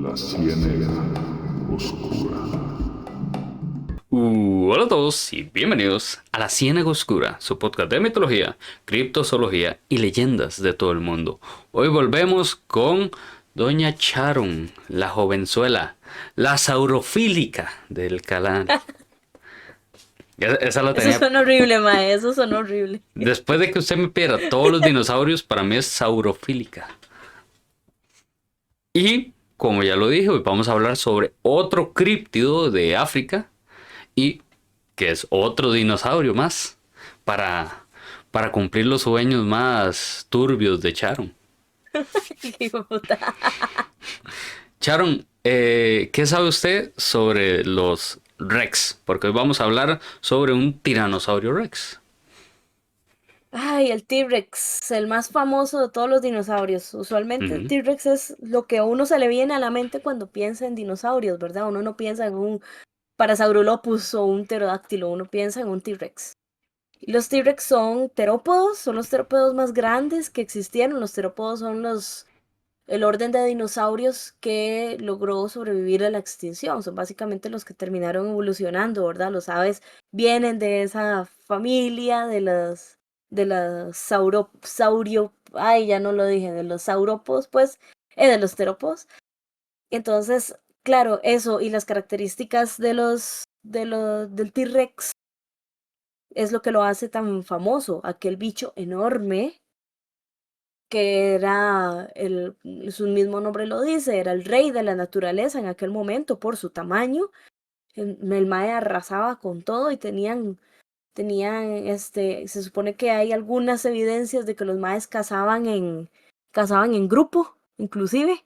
La Ciénaga Oscura. Hola a todos y bienvenidos a La Ciénaga Oscura, su podcast de mitología, criptozoología y leyendas de todo el mundo. Hoy volvemos con Doña Charon, la jovenzuela, la saurofílica del canal. Esa la Eso tenía. suena horrible, mae, eso suena horrible. Después de que usted me pidiera todos los dinosaurios, para mí es saurofílica. Y como ya lo dije, hoy vamos a hablar sobre otro críptido de África y que es otro dinosaurio más para, para cumplir los sueños más turbios de Charon. Hijo de puta. Charon, ¿qué sabe usted sobre los Rex? Porque hoy vamos a hablar sobre un tiranosaurio Rex. Ay, el T-Rex, el más famoso de todos los dinosaurios. Usualmente el Ujú. T-Rex es lo que a uno se le viene a la mente cuando piensa en dinosaurios, ¿verdad? Uno no piensa en un Parasaurolophus o un pterodáctilo, uno piensa en un T-Rex. Y los T-Rex son terópodos, son los terópodos más grandes que existieron. Los terópodos son el orden de dinosaurios que logró sobrevivir a la extinción. Son básicamente los que terminaron evolucionando, ¿verdad? Los aves vienen de esa familia de las ay, ya no lo dije, de los saurópodos, pues, de los terópodos. Entonces, claro, eso y las características del T-Rex es lo que lo hace tan famoso. Aquel bicho enorme que era, su mismo nombre lo dice, era el rey de la naturaleza en aquel momento por su tamaño. El mae arrasaba con todo y se supone que hay algunas evidencias de que los maes cazaban en grupo, inclusive.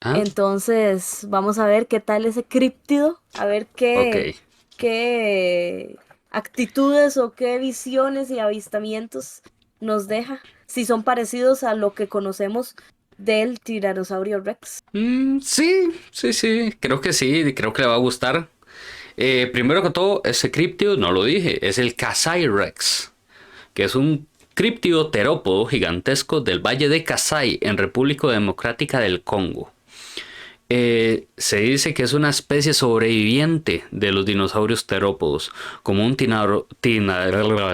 Ah, Entonces, vamos a ver qué tal ese críptido, a ver ok. qué actitudes o qué visiones y avistamientos nos deja, si son parecidos a lo que conocemos del tiranosaurio Rex. Sí, sí, sí, creo que le va a gustar. Primero que todo, ese críptido, no lo dije, es el Kasai Rex, que es un críptido terópodo gigantesco del Valle de Kasai en República Democrática del Congo. Se dice que es una especie sobreviviente de los dinosaurios terópodos, como un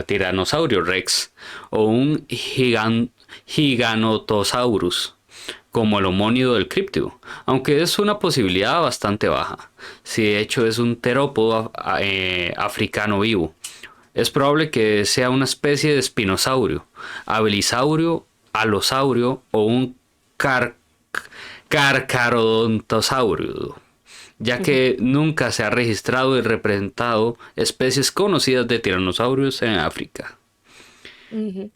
tiranosaurio rex o un giganotosaurus, como el homónido del críptido, aunque es una posibilidad bastante baja, si de hecho es un terópodo africano vivo. Es probable que sea una especie de espinosaurio, abelisaurio, alosaurio o un carcarodontosaurio, ya Ujú, que nunca se ha registrado y representado especies conocidas de tiranosaurios en África. ujú.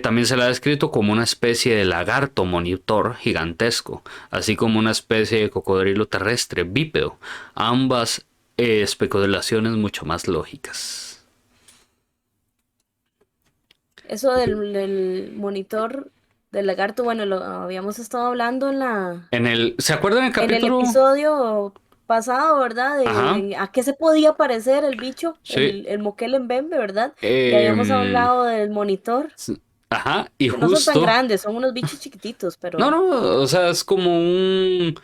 También se la ha descrito como una especie de lagarto monitor gigantesco, así como una especie de cocodrilo terrestre bípedo, ambas especulaciones mucho más lógicas. Eso del monitor del lagarto, bueno, lo habíamos estado hablando ¿Se acuerdan el en el capítulo? episodio pasado, ¿verdad? Ajá, ¿A qué se podía parecer el bicho? sí. El moquel en Bembe, ¿verdad? Y habíamos em, hablado del monitor, ajá, y que no son tan justo. grandes, son unos bichos chiquititos, No, pero... no, o sea, es como un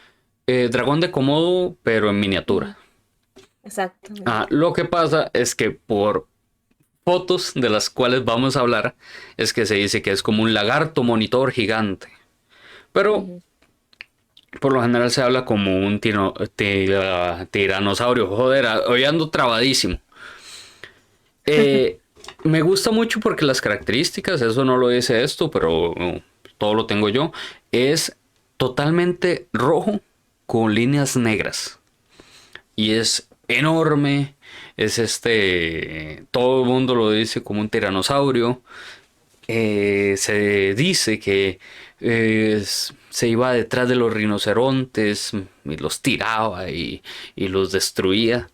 dragón de Komodo, pero en miniatura. Ujú, exactamente. Lo que pasa es que por fotos de las cuales vamos a hablar, es que se dice que es como un lagarto monitor gigante. Pero Ujú. por lo general se habla como un tiranosaurio. Joder, hoy ando trabadísimo. Eh, Me gusta mucho porque las características, eso no lo dice esto, pero todo lo tengo yo, es totalmente rojo con líneas negras. Y es enorme, todo el mundo lo dice como un tiranosaurio. Se dice que se iba detrás de los rinocerontes y los tiraba y los destruía.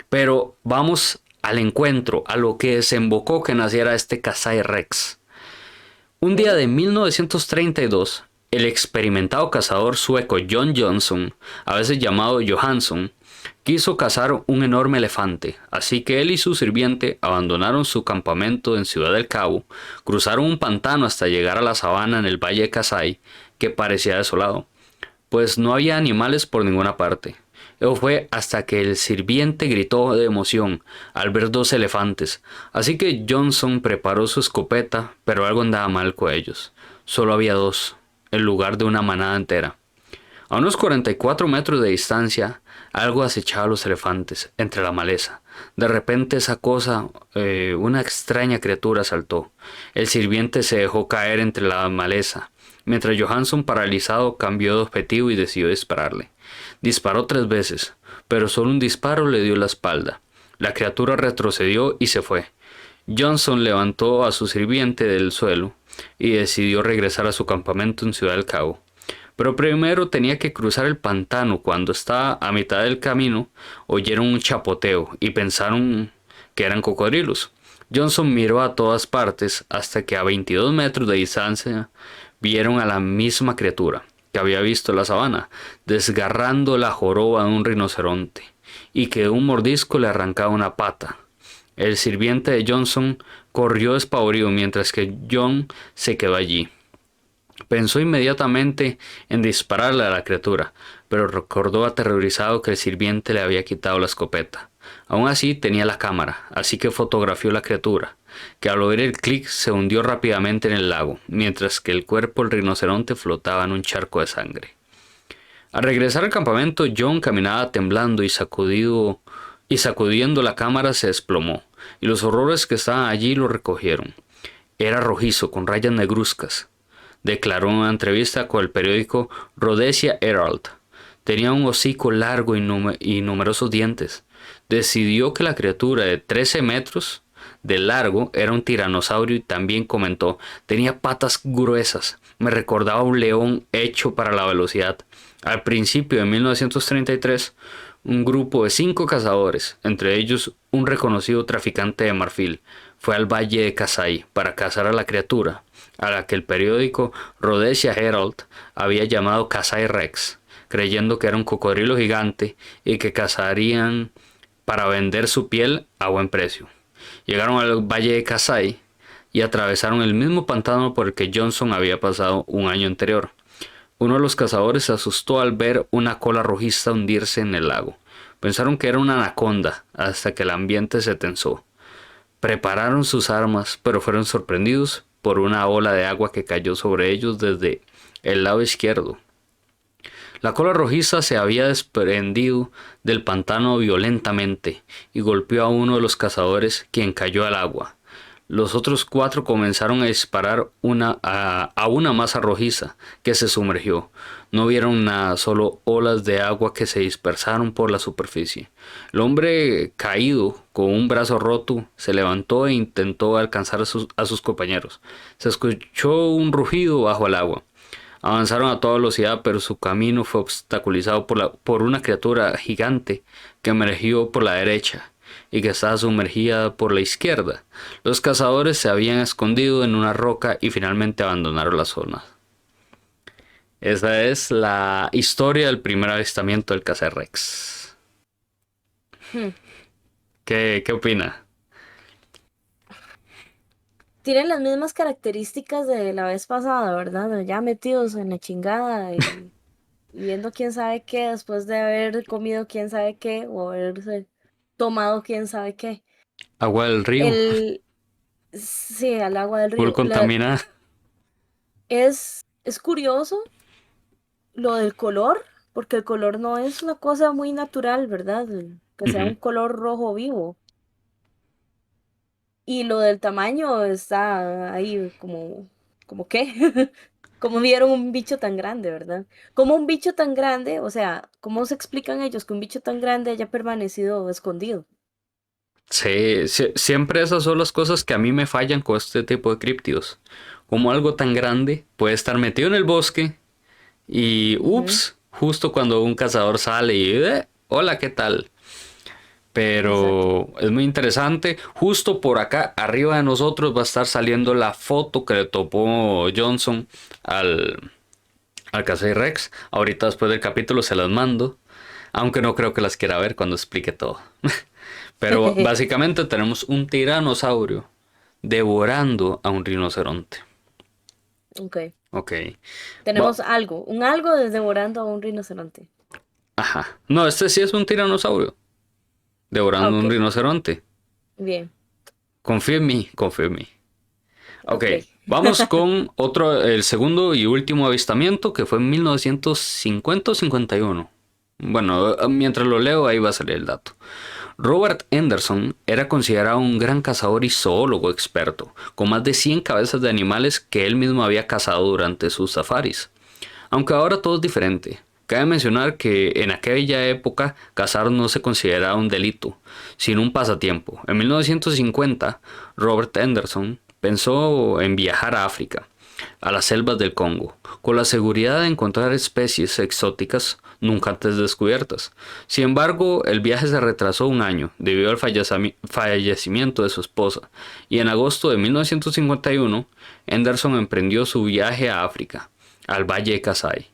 Pero vamos al encuentro, a lo que desembocó que naciera este Kasai Rex. Un día Ok. de 1932, el experimentado cazador sueco John Johnson, a veces llamado Johansson, quiso cazar un enorme elefante, así que él y su sirviente abandonaron su campamento en Ciudad del Cabo, cruzaron un pantano hasta llegar a la sabana en el valle de Kasai, que parecía desolado. pues no había animales por ninguna parte. Eso fue hasta que el sirviente gritó de emoción al ver 2 elefantes. Así que Johnson preparó su escopeta, pero algo andaba mal con ellos. Solo había 2, en lugar de una manada entera. A unos 44 metros de distancia, algo acechaba a los elefantes entre la maleza. De repente esa cosa, una extraña criatura saltó. El sirviente se dejó caer entre la maleza, mientras Johansson, paralizado, cambió de objetivo y decidió dispararle. Disparó 3 veces, pero solo un disparo le dio la espalda. La criatura retrocedió y se fue. Johnson levantó a su sirviente del suelo y decidió regresar a su campamento en Ciudad del Cabo. Pero primero tenía que cruzar el pantano. Cuando estaba a mitad del camino, oyeron un chapoteo y pensaron que eran cocodrilos. Johnson miró a todas partes hasta que a 22 metros de distancia vieron a la misma criatura que había visto en la sabana, desgarrando la joroba de un rinoceronte, y que de un mordisco le arrancaba una pata. El sirviente de Johnson corrió despavorido mientras que John se quedó allí. Pensó inmediatamente en dispararle a la criatura, pero recordó aterrorizado que el sirviente le había quitado la escopeta. Aún así tenía la cámara, así que fotografió la criatura, que al oír el clic se hundió rápidamente en el lago, mientras que el cuerpo del rinoceronte flotaba en un charco de sangre. Al regresar al campamento, John caminaba temblando y sacudiendo la cámara se desplomó, y los horrores que estaban allí lo recogieron. Era rojizo, con rayas negruzcas, declaró en una entrevista con el periódico Rhodesia Herald. Tenía un hocico largo y numerosos dientes. Decidió que la criatura de 13 metros de largo era un tiranosaurio y también comentó: tenía patas gruesas, me recordaba un león hecho para la velocidad. Al principio de 1933, un grupo de 5 cazadores, entre ellos un reconocido traficante de marfil, fue al valle de Kasai para cazar a la criatura, a la que el periódico Rhodesia Herald había llamado Kasai Rex, creyendo que era un cocodrilo gigante y que cazarían para vender su piel a buen precio. Llegaron al valle de Kasai y atravesaron el mismo pantano por el que Johnson había pasado un año anterior. Uno de los cazadores se asustó al ver una cola rojiza hundirse en el lago. Pensaron que era una anaconda hasta que el ambiente se tensó. Prepararon sus armas, pero fueron sorprendidos por una ola de agua que cayó sobre ellos desde el lado izquierdo. La cola rojiza se había desprendido del pantano violentamente y golpeó a uno de los cazadores, quien cayó al agua. Los otros 4 comenzaron a disparar a una masa rojiza que se sumergió. No vieron nada, solo olas de agua que se dispersaron por la superficie. El hombre caído, con un brazo roto, se levantó e intentó alcanzar a sus compañeros. Se escuchó un rugido bajo el agua. Avanzaron a toda velocidad, pero su camino fue obstaculizado por una criatura gigante que emergió por la derecha y que estaba sumergida por la izquierda. Los cazadores se habían escondido en una roca y finalmente abandonaron la zona. Esa es la historia del primer avistamiento del Casarex. Hmm. ¿Qué opina? Tienen las mismas características de la vez pasada, ¿verdad? Ya metidos en la chingada y viendo quién sabe qué después de haber comido quién sabe qué o haberse tomado quién sabe qué. Agua del río, El, sí, al agua del full río. contaminada. Es curioso lo del color, porque el color no es una cosa muy natural, ¿verdad? Que sea un Ujú. color rojo vivo. Y lo del tamaño está ahí como qué, como vieron un bicho tan grande, ¿verdad? Como un bicho tan grande, o sea, ¿cómo se explican ellos que un bicho tan grande haya permanecido escondido? Sí, siempre esas son las cosas que a mí me fallan con este tipo de críptidos. Como algo tan grande puede estar metido en el bosque y Ujú, ups, justo cuando un cazador sale y hola, ¿qué tal? exacto. Pero es muy interesante. Justo por acá, arriba de nosotros, va a estar saliendo la foto que le topó Johnson al Casey Rex. Ahorita después del capítulo se las mando. Aunque no creo que las quiera ver cuando explique todo. Pero básicamente tenemos un tiranosaurio devorando a un rinoceronte. Ok. Ok. Tenemos algo, un algo devorando a un rinoceronte. Ajá. No, este sí es un tiranosaurio. Devorando Ok, un rinoceronte. bien, Confía en mí, confía en mí. Ok, ok. vamos con otro, el segundo y último avistamiento que fue en 1950 o 51. Bueno, mientras lo leo ahí va a salir el dato. Robert Anderson era considerado un gran cazador y zoólogo experto, con más de 100 cabezas de animales que él mismo había cazado durante sus safaris. Aunque ahora todo es diferente. Cabe mencionar que en aquella época cazar no se consideraba un delito, sino un pasatiempo. En 1950, Robert Anderson pensó en viajar a África, a las selvas del Congo, con la seguridad de encontrar especies exóticas nunca antes descubiertas. Sin embargo, el viaje se retrasó un año debido al fallecimiento de su esposa, y en agosto de 1951, Anderson emprendió su viaje a África, al Valle de Kasai.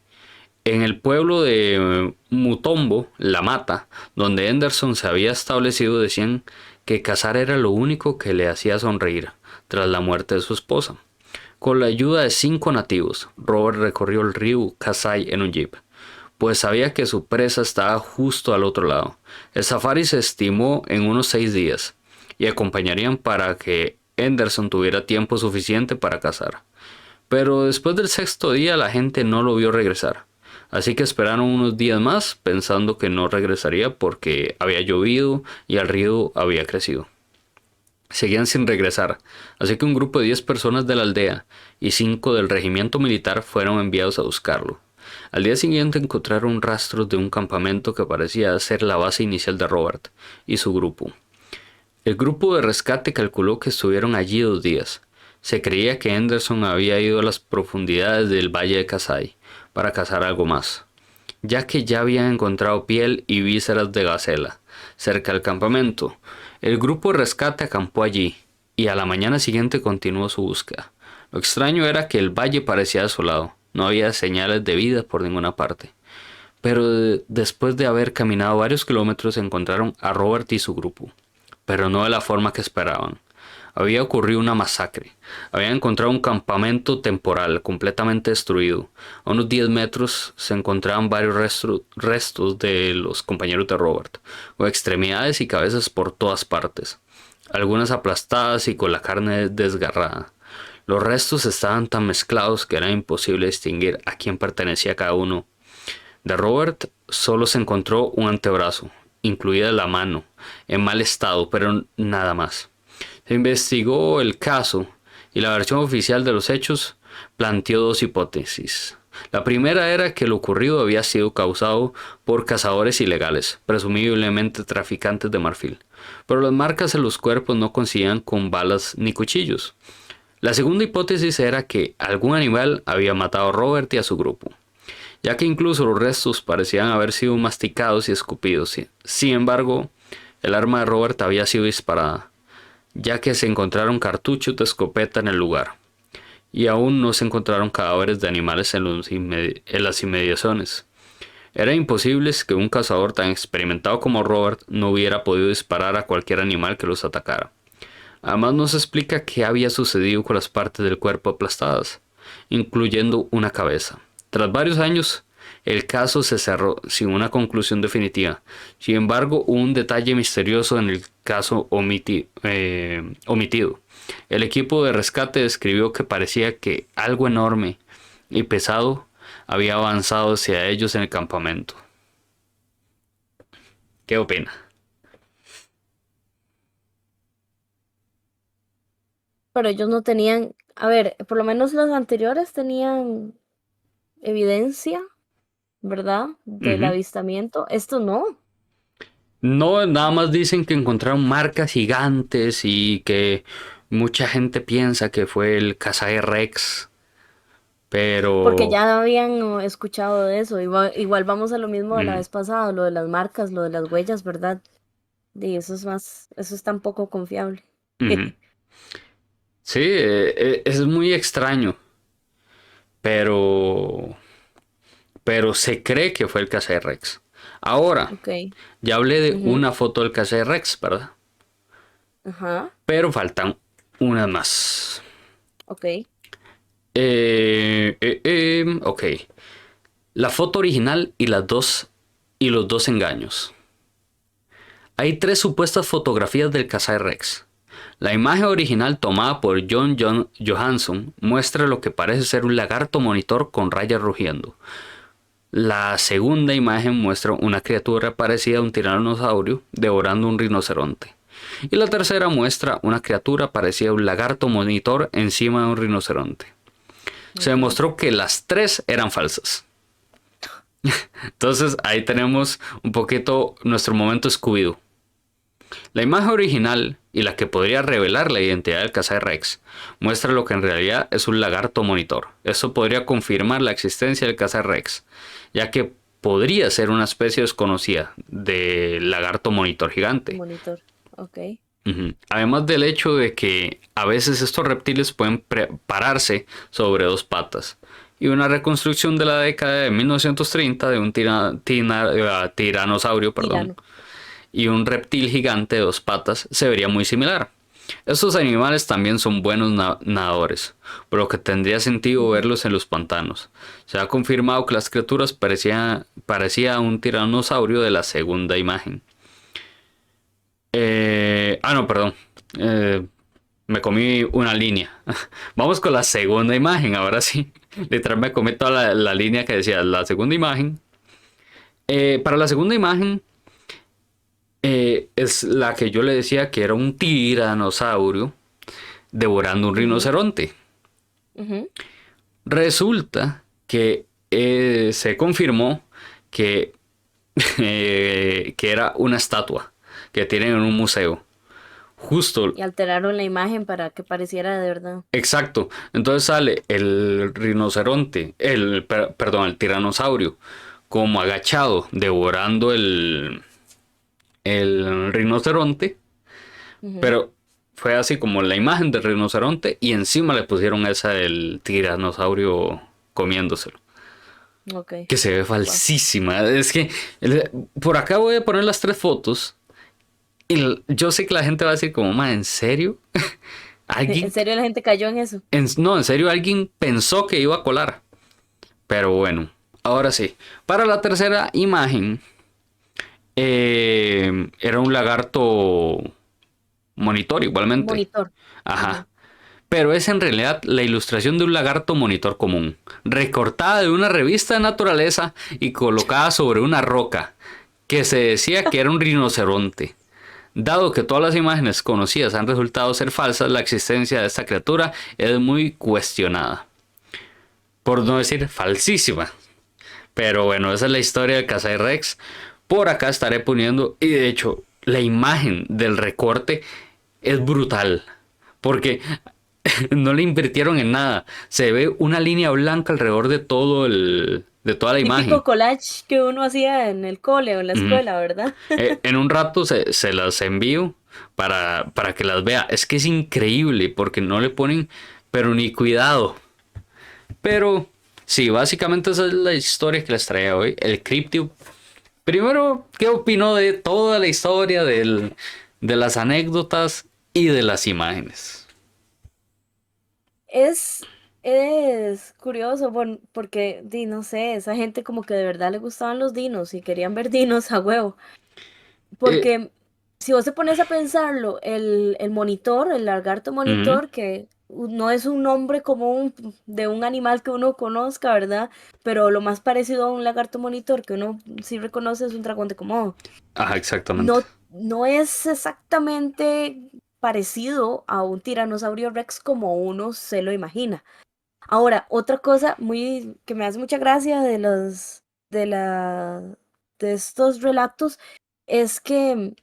En el pueblo de Mutombo, La Mata, donde Anderson se había establecido, decían que cazar era lo único que le hacía sonreír tras la muerte de su esposa. Con la ayuda de 5 nativos, Robert recorrió el río Kasai en un jeep, pues sabía que su presa estaba justo al otro lado. El safari se estimó en unos 6 días y acompañarían para que Anderson tuviera tiempo suficiente para cazar. Pero después del sexto día la gente no lo vio regresar. Así que esperaron unos días más pensando que no regresaría porque había llovido y el río había crecido. Seguían sin regresar, así que un grupo de 10 personas de la aldea y 5 del regimiento militar fueron enviados a buscarlo. Al día siguiente encontraron rastros de un campamento que parecía ser la base inicial de Robert y su grupo. El grupo de rescate calculó que estuvieron allí 2 días. Se creía que Anderson había ido a las profundidades del valle de Kasai para cazar algo más, ya que ya habían encontrado piel y vísceras de gacela cerca del campamento. El grupo de rescate acampó allí y a la mañana siguiente continuó su búsqueda. Lo extraño era que el valle parecía desolado, no había señales de vida por ninguna parte. Pero después de haber caminado varios kilómetros encontraron a Robert y su grupo, pero no de la forma que esperaban. Había ocurrido una masacre. Habían encontrado un campamento temporal completamente destruido. A unos 10 metros se encontraban varios restos de los compañeros de Robert, con extremidades y cabezas por todas partes, algunas aplastadas y con la carne desgarrada. Los restos estaban tan mezclados que era imposible distinguir a quién pertenecía cada uno. De Robert solo se encontró un antebrazo, incluida la mano, en mal estado, pero nada más. Se investigó el caso y la versión oficial de los hechos planteó 2 hipótesis. La primera era que lo ocurrido había sido causado por cazadores ilegales, presumiblemente traficantes de marfil, pero las marcas en los cuerpos no coincidían con balas ni cuchillos. La segunda hipótesis era que algún animal había matado a Robert y a su grupo, ya que incluso los restos parecían haber sido masticados y escupidos. Sin embargo, el arma de Robert había sido disparada, ya que se encontraron cartuchos de escopeta en el lugar, y aún no se encontraron cadáveres de animales en las inmediaciones. Era imposible que un cazador tan experimentado como Robert no hubiera podido disparar a cualquier animal que los atacara. Además no se explica qué había sucedido con las partes del cuerpo aplastadas, incluyendo una cabeza. Tras varios años, el caso se cerró sin una conclusión definitiva. Sin embargo, hubo un detalle misterioso en el caso omitido. El equipo de rescate describió que parecía que algo enorme y pesado había avanzado hacia ellos en el campamento. ¿Qué opina? Pero ellos no tenían, a ver, por lo menos los anteriores tenían evidencia, ¿verdad? Del Ujú. avistamiento. Esto no. No, nada más dicen que encontraron marcas gigantes y que mucha gente piensa que fue el Kasai Rex, Porque pero... ya habían escuchado de eso. Igual vamos a lo mismo de la mm, vez pasada, lo de las marcas, lo de las huellas, ¿verdad? Y eso es más, eso es tan poco confiable. ujú. Sí, es muy extraño, pero... pero se cree que fue el Kasai Rex. Ahora, Ok. ya hablé de Ujú. una foto del Kasai Rex, ¿verdad? Ajá. Pero faltan unas más. Ok. Ok. La foto original y los dos engaños. Hay tres supuestas fotografías del Casai-Rex. La imagen original tomada por John Johansson muestra lo que parece ser un lagarto monitor con rayas rugiendo. La segunda imagen muestra una criatura parecida a un tiranosaurio devorando un rinoceronte. Y la tercera muestra una criatura parecida a un lagarto monitor encima de un rinoceronte. Se Ok. demostró que las tres eran falsas. Entonces ahí tenemos un poquito nuestro momento Scooby-Doo. La imagen original y la que podría revelar la identidad del Casai-Rex muestra lo que en realidad es un lagarto monitor. Esto podría confirmar la existencia del Casai-Rex, ya que podría ser una especie desconocida de lagarto monitor gigante. Monitor. Ok. Ujú. Además del hecho de que a veces estos reptiles pueden pararse sobre dos patas. Y una reconstrucción de la década de 1930 de un tiranosaurio, perdón, Tirano. y un reptil gigante de dos patas se vería muy similar. Estos animales también son buenos nadadores, por lo que tendría sentido Ujú. verlos en los pantanos. Se ha confirmado que las criaturas parecía un tiranosaurio de la segunda imagen. No, perdón. Eh, Me comí una línea. Vamos con la segunda imagen, ahora sí. Literal me comí toda la línea que decía la segunda imagen. Para la segunda imagen es la que yo le decía que era un tiranosaurio devorando un Ujú. rinoceronte. Ujú. Resulta que se confirmó que, que era una estatua que tienen en un museo. Justo, Y alteraron la imagen para que pareciera de verdad. exacto. Entonces sale el rinoceronte, perdón, el tiranosaurio, como agachado, devorando el rinoceronte, Ujú. pero fue así como la imagen del rinoceronte y encima le pusieron esa del tiranosaurio comiéndoselo. Ok. Que se ve Wow. falsísima. Es que por acá voy a poner las tres fotos y yo sé que la gente va a decir como, ma, ¿en serio? En ¿Alguien? serio la gente cayó en eso. No, en serio, alguien pensó que iba a colar. Pero bueno, ahora sí. Para la tercera imagen, era un lagarto monitor igualmente. Monitor. Ujú. Ajá. Pero es en realidad la ilustración de un lagarto monitor común, recortada de una revista de naturaleza y colocada sobre una roca, que se decía que era un rinoceronte. Dado que todas las imágenes conocidas han resultado ser falsas, la existencia de esta criatura es muy cuestionada. Por no decir falsísima. Pero bueno, esa es la historia del Casai-Rex. Por acá estaré poniendo, y de hecho, la imagen del recorte es brutal. Porque no le invirtieron en nada. Se ve una línea blanca alrededor de de toda la Típico imagen. collage que uno hacía en el cole o en la Ujú. escuela, ¿verdad? En un rato se las envío para que las vea. Es que es increíble porque no le ponen, pero ni cuidado. Pero sí, básicamente esa es la historia que les traía hoy. El Cryptid. Primero, ¿qué opinó de toda la historia de las anécdotas y de las imágenes? Es, es curioso, bueno, porque, no sé, esa gente como que de verdad le gustaban los dinos y querían ver dinos a huevo. Eh, Porque si vos te pones a pensarlo, el monitor, el lagarto ujú, monitor, que no es un nombre común de un animal que uno conozca, ¿verdad? Pero lo más parecido a un lagarto monitor que uno sí reconoce es un dragón de Komodo. ajá, exactamente. No es exactamente parecido a un tiranosaurio Rex como uno se lo imagina. Ahora, otra cosa muy que me hace mucha gracia de la de estos relatos es que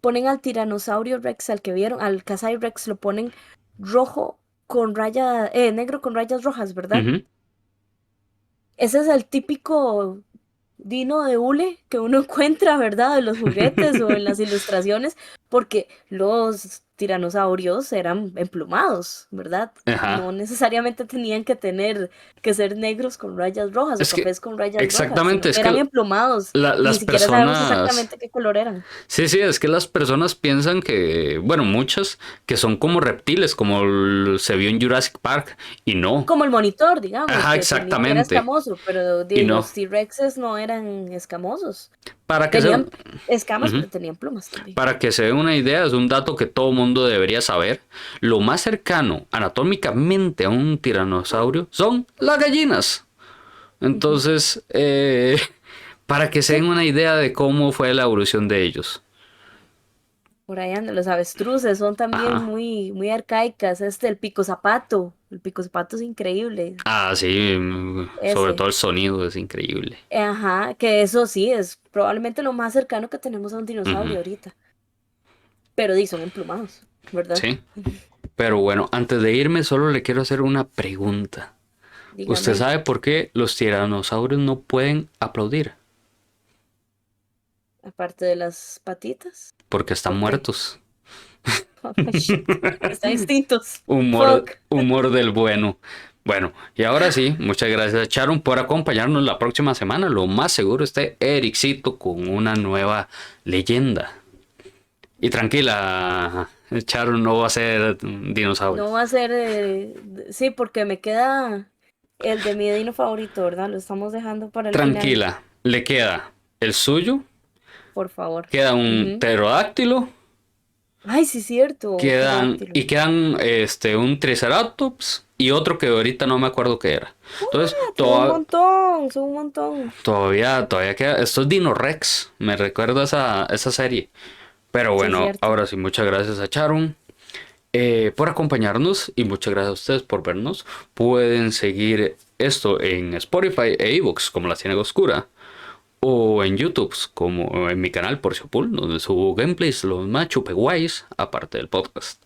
ponen al tiranosaurio Rex, al que vieron, al Kasai Rex, lo ponen rojo con negro con rayas rojas, ¿verdad? Ujú, Ese es el típico dino de hule que uno encuentra, ¿verdad? En los juguetes o en las ilustraciones, porque los tiranosaurios eran emplumados, ¿verdad? Ajá. No necesariamente tenían que ser negros con rayas rojas Es o que, cafés con rayas rojas, exactamente, sino es que que eran emplumados y ni las siquiera sabemos personas... exactamente qué color eran. Sí, sí, es que las personas piensan que, bueno, muchas, que son como reptiles, como se vio en Jurassic Park, y no. Como el monitor, digamos, Ajá, que era exactamente, escamoso, pero y no. los T-Rexes no eran escamosos. Para que se, Tenían escamas, Ujú. pero tenían plumas también. Para que se den una idea, es un dato que todo mundo debería saber. Lo más cercano anatómicamente a un tiranosaurio son las gallinas. Ujú. Entonces, para que se den Sí, una idea de cómo fue la evolución de ellos. por ahí andan. Los avestruces son también Ajá. muy arcaicas. El pico zapato es increíble. Ah, sí, sobre Ese. todo el sonido es increíble. Ajá, que eso sí es probablemente lo más cercano que tenemos a un Ujú. dinosaurio ahorita. Pero son emplumados, ¿verdad? Sí. Pero bueno, antes de irme, solo le quiero hacer una pregunta. ¿Usted Dígame, sabe por qué los tiranosaurios no pueden aplaudir? aparte de las patitas, Porque están ¿por qué? muertos. Ay, shit, están extintos. Humor, Fuck. humor del bueno. Bueno, y ahora sí, muchas gracias Sharon por acompañarnos la próxima semana. Lo más seguro esté Ericito con una nueva leyenda. Y tranquila, Sharon no va a ser un dinosaurio. No va a ser, sí, porque me queda el de mi dino favorito, ¿verdad? Lo estamos dejando para el final, Tranquila, le queda el suyo, por favor. queda un Ujú. pterodáctilo, Ay, sí, cierto, pterodáctilo. quedan un triceratops y otro que ahorita no me acuerdo qué era. Entonces, Son un montón. todavía queda. Esto es Dino Rex, me recuerda esa serie. Pero Sí, bueno, cierto. ahora sí, muchas gracias a Charon por acompañarnos y muchas gracias a ustedes por vernos. Pueden seguir esto en Spotify e iVoox como La Ciénaga Oscura o en YouTube como en mi canal Porciopul, donde subo gameplays los más chupeguays aparte del podcast.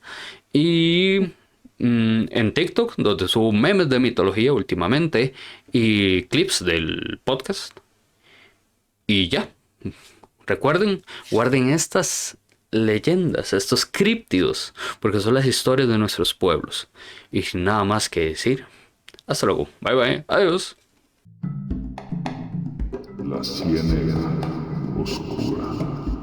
Y en TikTok, donde subo memes de mitología últimamente y clips del podcast. Y ya, recuerden, guarden estas leyendas, estos críptidos, porque son las historias de nuestros pueblos. Y sin nada más que decir, hasta luego, bye bye, adiós. La ciénaga oscura.